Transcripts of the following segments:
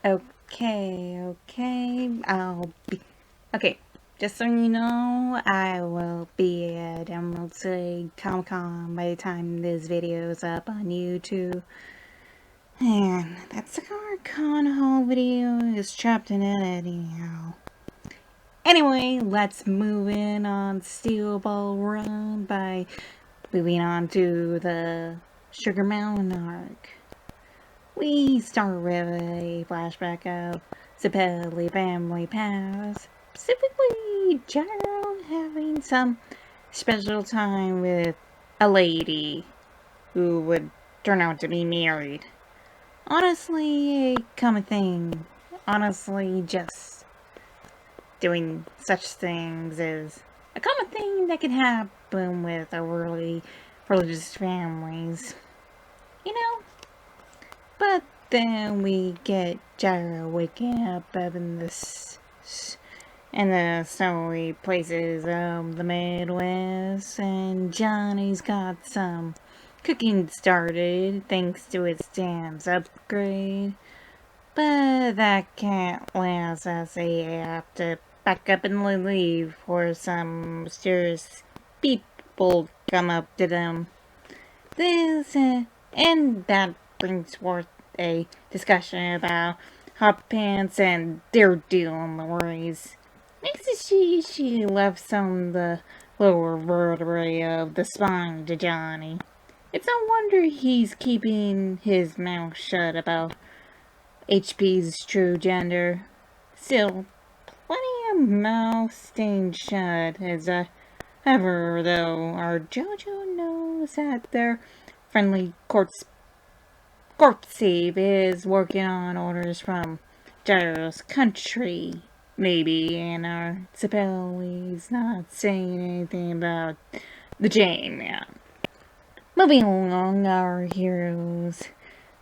Okay, just so you know, I will be at Emerald City Comic Con by the time this video is up on YouTube. And that Cigar Con haul video is trapped in it anyhow. Anyway, let's move in on Steel Ball Run by moving on to the Sugar Mountain arc. We start with a flashback of Zappelli family past, specifically Gyro having some special time with a lady who would turn out to be married. Honestly, a common thing. Honestly, just doing such things is a common thing that can happen with overly religious families. You know? But then we get Gyro waking up in the snowy places of the Midwest, and Johnny's got some cooking started thanks to its dams upgrade. But that can't last as they have to back up and leave for some mysterious people come up to them. And that brings forth a discussion about hot pants and their deal on the worries. Next is she left some of the lower vertebrae of the spine to Johnny. It's no wonder he's keeping his mouth shut about HP's true gender. Still, plenty of mouth staying shut as ever, though our JoJo knows that their friendly Corpseve is working on orders from Gyro's country, maybe, and our Zappelli's not saying anything about the Jane yet. Moving along, our heroes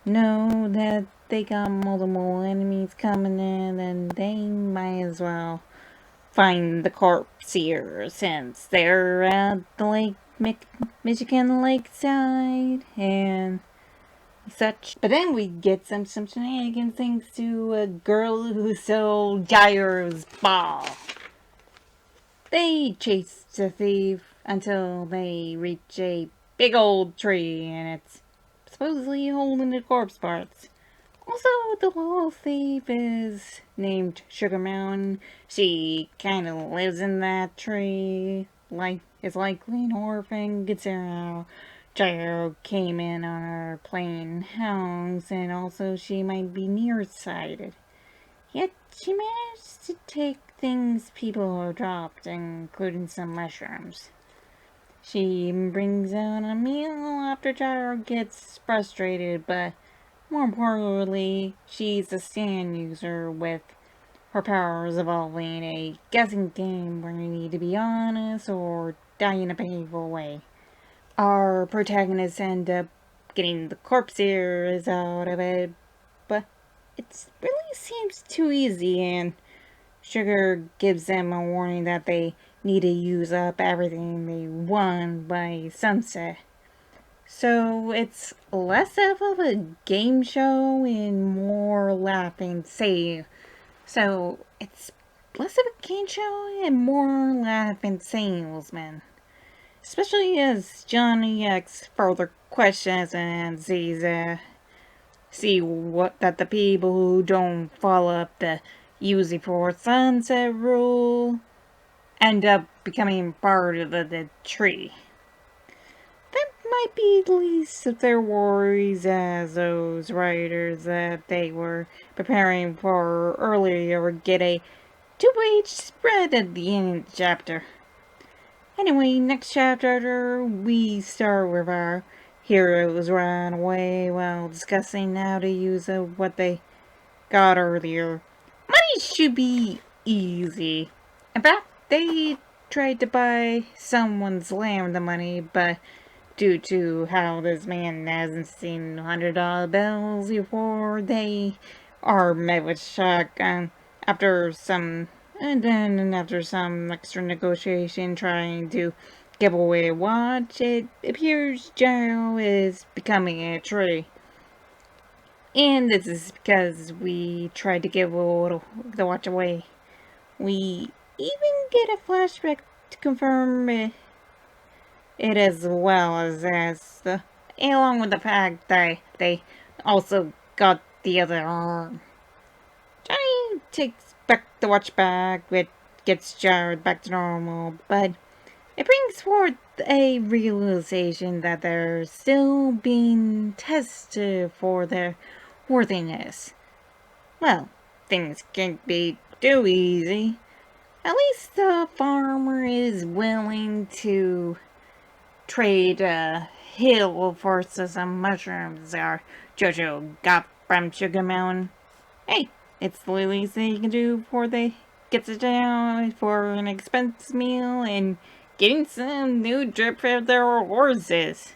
know that they got multiple enemies coming in, and they might as well find the corpse here since they're at the Michigan lakeside and such. But then we get some shenanigans thanks to a girl who sold Gyro's ball. They chase the thief until they reach a big old tree, and it's supposedly holding the corpse parts. Also, the little thief is named Sugar Mountain. She kind of lives in that tree. Is likely an orphan, considering how Gyro came in on her playing house, and also she might be nearsighted. Yet she managed to take things people have dropped, including some mushrooms. She even brings out a meal after Gyro gets frustrated, but more importantly, she's a stand user with her powers evolving a guessing game where you need to be honest or die in a painful way. Our protagonists end up getting the corpse ears out of it, but it really seems too easy, and Sugar gives them a warning that they need to use up everything they won by sunset. So it's less of a game show and more laughing save. So it's less of a game show and more laughing salesman. Especially as Johnny asks further questions and see what that the people who don't follow up the use for sunset rule end up becoming part of the tree. That might be the least of their worries, as those writers that they were preparing for earlier would get a two-page spread at the end of the chapter. Anyway, next chapter, we start with our heroes run away while discussing how to use what they got earlier. Money should be easy. In fact, they tried to buy someone's land with the money, but due to how this man hasn't seen $100 bills before, they are met with shock after some extra negotiation trying to give away a watch. It appears Gyro is becoming a tree. And this is because we tried to give the watch away. We even get a flashback to confirm it as well as along with the fact that they also got the other arm. Johnny takes back the watch back, which gets Jared back to normal, but it brings forth a realization that they're still being tested for their worthiness. Well, things can't be too easy. At least the farmer is willing to trade a hill for some mushrooms our Jojo got from Sugar Mountain. Hey, it's the least they can do before they gets it down for an expensive meal and getting some new drip for their horses.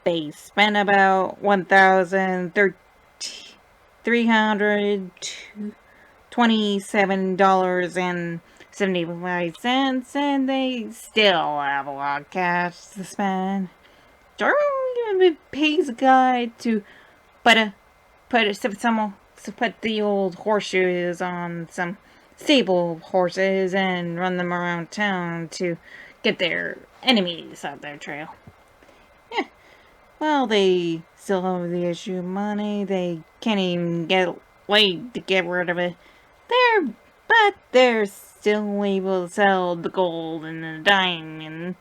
They spent about $1,327.75, and they still have a lot of cash to spend. Jarmo even pays a guy to put the old horseshoes on some stable horses and run them around town to get their enemies off their trail. Yeah, well, they still have the issue of money. They can't even get laid to get rid of it. But they're still able to sell the gold and the diamond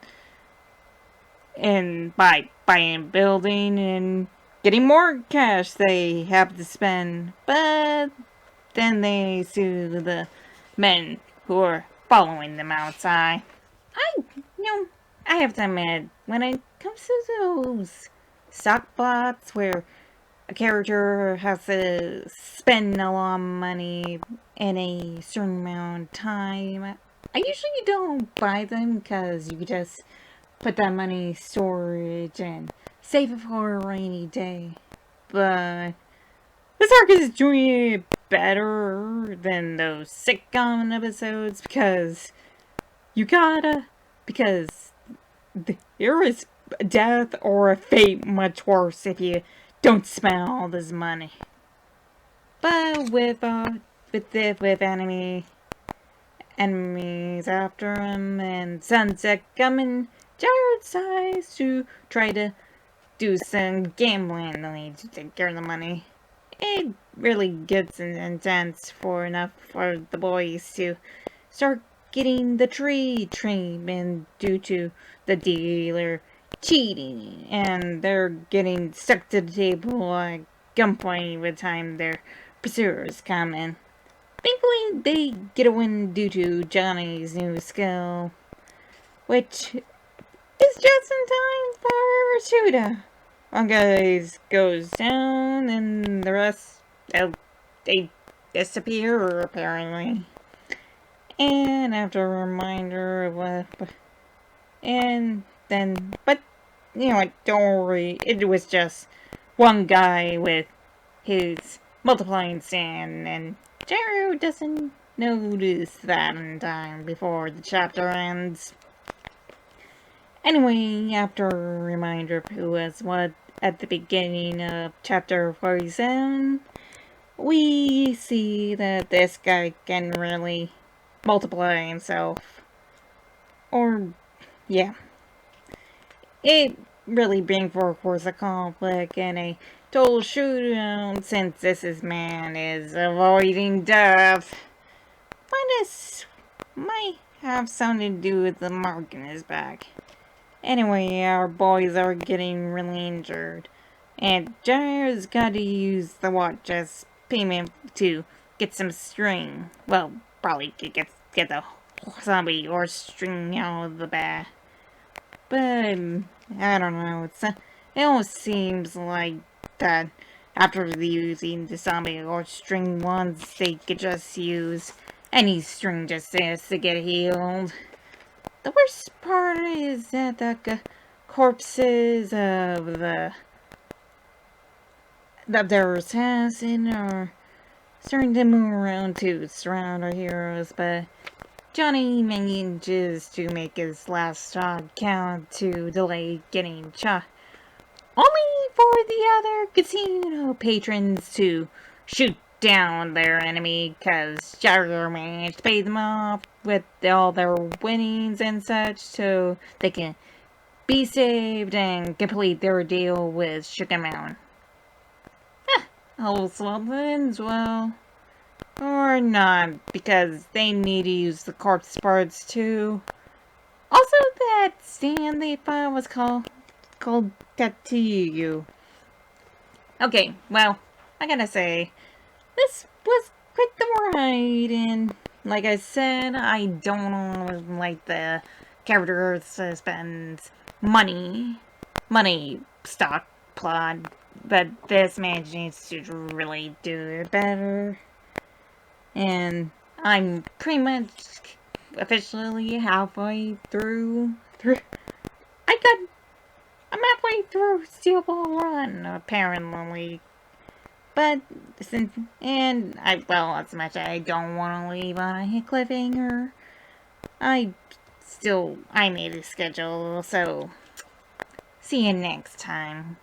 and by buying a building and getting more cash they have to spend. But then they sue the men who are following them outside. I, you know, I have to admit, when it comes to those stock plots where a character has to spend a lot of money in a certain amount of time, I usually don't buy them because you just put that money in storage and save it for a rainy day. But this arc is doing it better than those sitcom episodes because there is death or a fate much worse if you don't spend all this money. But with enemies after him and sunset coming, Jared decides to try to do some gambling to take care of the money. It really gets intense for enough for the boys to start getting the tree treatment due to the dealer cheating, and they're getting stuck to the table at gunpoint by the time their pursuers come in. Thankfully, they get a win due to Johnny's new skill, which is just in time for Rashuda. One guy goes down, and the rest, they disappear, apparently. And after a reminder of but, you know what, don't worry, it was just one guy with his multiplying sand, and Jaro doesn't notice that in time before the chapter ends. Anyway, after a reminder of who was what at the beginning of chapter 47, we see that this guy can really multiply himself. Or, yeah. It really brings forth a conflict and a total shootout since this man is avoiding death. But this might have something to do with the mark in his back. Anyway, our boys are getting really injured, and Jair's got to use the watch as payment to get some string. Well, probably get the zombie or string out of the bag. But I don't know. It almost seems like that after using the zombie or string once, they could just use any string just to get healed. The worst part is that the corpses of their assassin are starting to move around to surround our heroes, but Johnny manages to make his last shot count to delay getting shot, only for the other casino patrons to shoot down their enemy because Jagger managed to pay them off with all their winnings and such so they can be saved and complete their deal with Sugar Mountain. All ends well. Or not, because they need to use the corpse parts too. Also, that stand they found was called Tattoo. Okay, well, I gotta say, this was quite the ride, and like I said, I don't like the character spends money stock plot, but this man needs to really do it better. And I'm pretty much officially halfway through. I'm halfway through Steel Ball Run, apparently. But since as much as I don't want to leave on a cliffhanger, I made a schedule. So see you next time.